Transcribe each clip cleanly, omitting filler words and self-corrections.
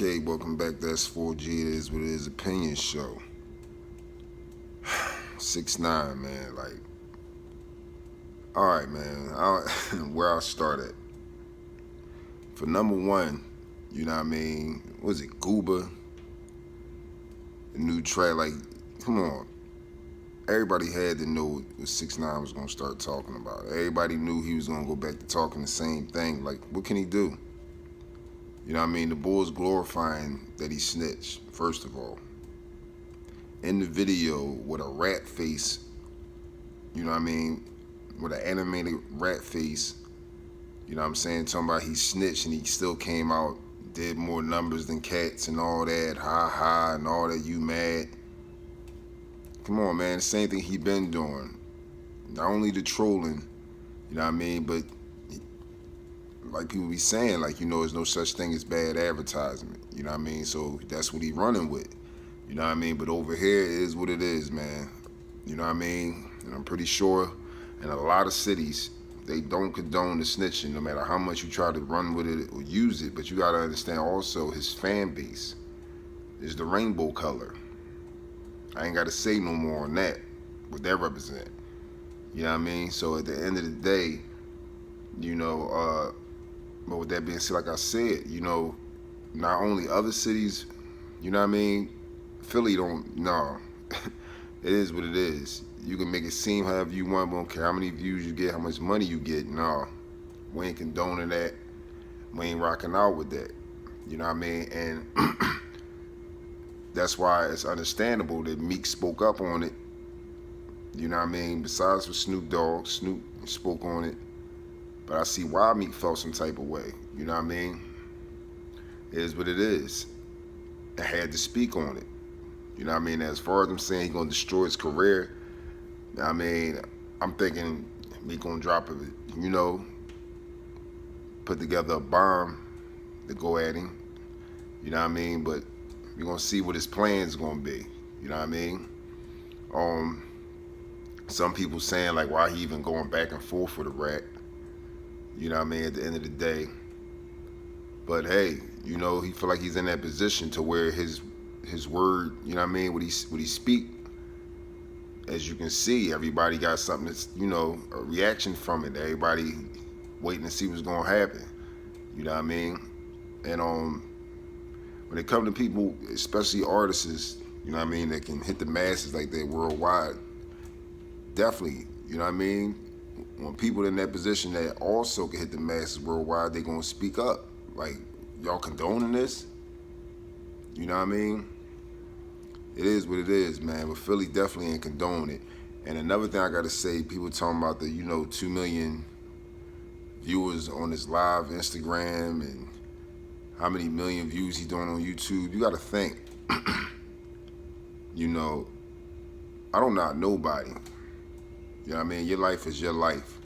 Okay, welcome back to S.4.G. It is what it is, opinion show. 6ix9ine, man, like, all right, man, where I start at. For number one, you know what I mean, what is it, Gooba? The new track, like, come on. Everybody had to know what 6ix9ine was gonna start talking about. Everybody knew he was gonna go back to talking the same thing. Like, what can he do? You know what I mean? The boy's glorifying that he snitched, first of all. In the video with a rat face, you know what I mean? With an animated rat face, you know what I'm saying? Talking about he snitched and he still came out, did more numbers than cats and all that, ha ha, and all that, you mad. Come on, man, the same thing he been doing. Not only the trolling, you know what I mean, but like people be saying, like, you know, there's no such thing as bad advertisement, you know what I mean? So that's what he running with, you know what I mean? But over here, it is what it is, man. You know what I mean? And I'm pretty sure in a lot of cities, they don't condone the snitching, no matter how much you try to run with it or use it. But you gotta understand also his fan base is the rainbow color. I ain't gotta say no more on that, what that represent. You know what I mean? So at the end of the day, you know, but with that being said, like I said, you know, not only other cities, you know what I mean? Philly don't, no. It is what it is. You can make it seem however you want, but don't care how many views you get, how much money you get. No, we ain't condoning that. We ain't rocking out with that. You know what I mean? And that's why it's understandable that Meek spoke up on it. You know what I mean? Besides for Snoop Dogg, Snoop spoke on it. But I see why Meek felt some type of way. You know what I mean? It is what it is. I had to speak on it. You know what I mean? As far as I'm saying he's gonna destroy his career, I mean, I'm thinking Meek gonna drop it, you know, put together a bomb to go at him. You know what I mean? But we're gonna see what his plan's gonna be. You know what I mean? Some people saying like, why he even going back and forth with a rat? You know what I mean? At the end of the day. But hey, you know, he feel like he's in that position to where his word, you know what I mean, what he speak, as you can see, everybody got something that's, you know, a reaction from it. Everybody waiting to see what's gonna happen. You know what I mean? And when it comes to people, especially artists, you know what I mean, that can hit the masses like that worldwide, definitely, you know what I mean? When people in that position that also can hit the masses worldwide, they gonna speak up. Like, y'all condoning this? You know what I mean? It is what it is, man. But Philly definitely ain't condoning it. And another thing I gotta say, people talking about the, you know, 2 million viewers on his live Instagram and how many million views he's doing on YouTube. You gotta think, you know, I don't knock nobody. You know what I mean? Your life is your life.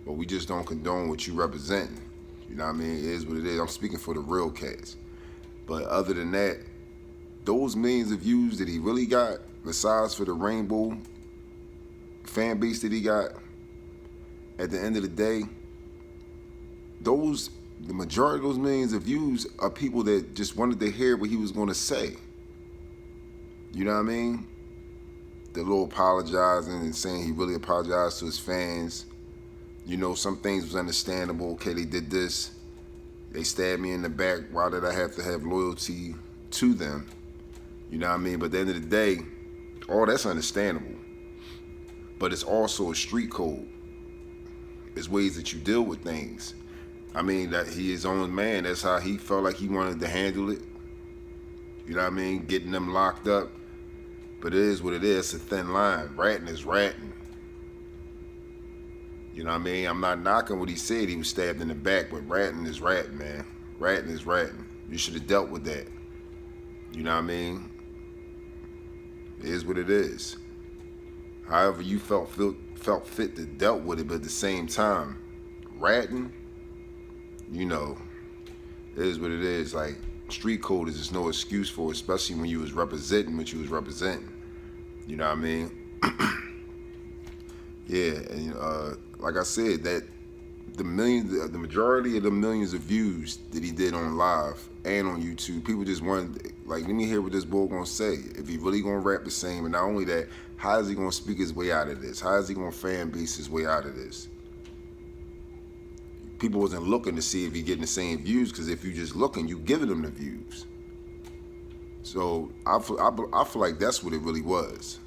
But we just don't condone what you representing. You know what I mean? It is what it is. I'm speaking for the real cats. But other than that, those millions of views that he really got, besides for the rainbow fan base that he got, at the end of the day, the majority of those millions of views are people that just wanted to hear what he was going to say. You know what I mean? The little apologizing and saying he really apologized to his fans. You know, some things was understandable. Okay, they did this. They stabbed me in the back. Why did I have to have loyalty to them? You know what I mean? But at the end of the day, all that's understandable. But it's also a street code. It's ways that you deal with things. I mean, that he his own man. That's how he felt like he wanted to handle it. You know what I mean? Getting them locked up. But it is what it is. It's a thin line. Ratting is ratting. You know what I mean? I'm not knocking what he said. He was stabbed in the back, but ratting is ratting, man. Ratting is ratting. You should have dealt with that. You know what I mean? It is what it is. However you felt fit to dealt with it, but at the same time, ratting, you know, it is what it is. Like, street code is just no excuse for it, especially when you was representing what you was representing. You know what I mean? Yeah, and like I said, that the majority of the millions of views that he did on live and on YouTube. People just want, like, let me hear what this boy gonna say. If he really gonna rap the same, and not only that, how is he gonna speak his way out of this? How is he gonna fan base his way out of this? People wasn't looking to see if he getting the same views, because if you just looking, you giving them the views. So I feel like that's what it really was.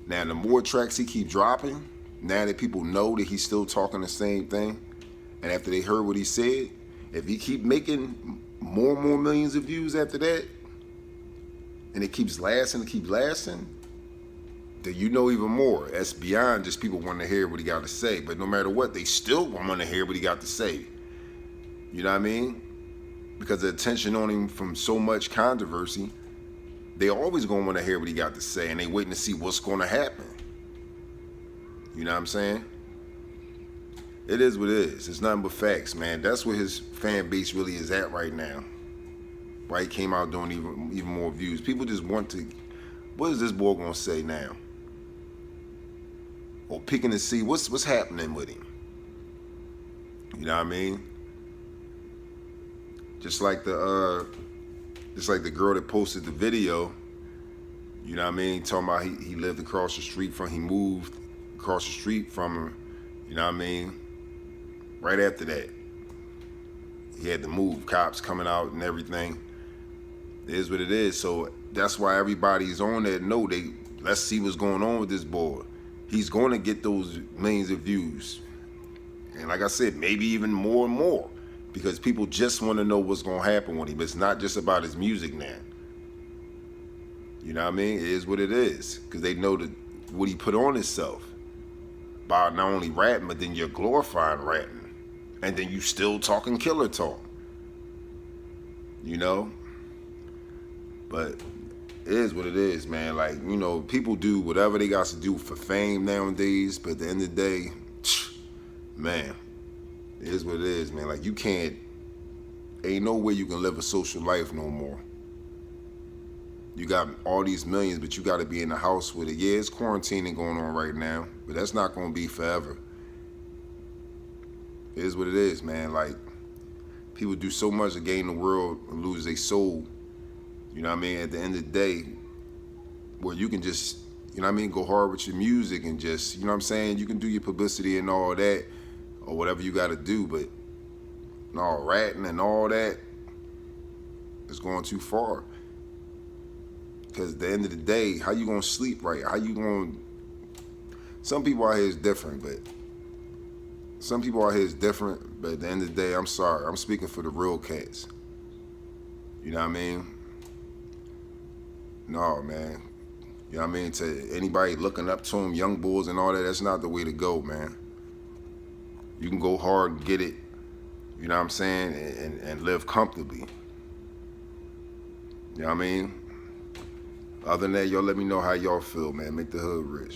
Now, the more tracks he keep dropping, now that people know that he's still talking the same thing, and after they heard what he said, if he keep making more and more millions of views after that, and it keeps lasting, then you know even more. That's beyond just people wanting to hear what he got to say. But no matter what, they still want to hear what he got to say. You know what I mean? Because the attention on him from so much controversy, they always gonna want to hear what he got to say, and they waiting to see what's gonna happen. You know what I'm saying? It is what it is. It's nothing but facts, man. That's where his fan base really is at right now. Why he came out doing even more views. People just want to, what is this boy gonna say now? Or picking to see what's happening with him. You know what I mean? Just like the girl that posted the video, you know what I mean, talking about he lived across the street from, he moved across the street from her, you know what I mean? Right after that, he had to move, cops coming out and everything. It is what it is. So that's why everybody's on that note. Let's see what's going on with this boy. He's going to get those millions of views. And like I said, maybe even more and more, because people just want to know what's going to happen with him. It's not just about his music now. You know what I mean? It is what it is, because they know that what he put on himself by not only rapping, but then you're glorifying rapping. And then you still talking killer talk. You know? But it is what it is, man. Like, you know, people do whatever they got to do for fame nowadays, but at the end of the day, man, it is what it is, man. Like, you can't, ain't no way you can live a social life no more. You got all these millions, but you got to be in the house with it. Yeah, it's quarantining going on right now, but that's not going to be forever. It is what it is, man. Like, people do so much to gain the world and lose their soul. You know what I mean? At the end of the day, where you can just, you know what I mean, go hard with your music and just, you know what I'm saying? You can do your publicity and all that, or whatever you got to do, but no, ratting and all that is going too far. Because at the end of the day, how you going to sleep right? How you going to, some people out here is different, but at the end of the day, I'm sorry. I'm speaking for the real cats. You know what I mean? No, man. You know what I mean? To anybody looking up to them, young bulls and all that, that's not the way to go, man. You can go hard and get it, you know what I'm saying, and live comfortably. You know what I mean? Other than that, y'all let me know how y'all feel, man. Make the hood rich.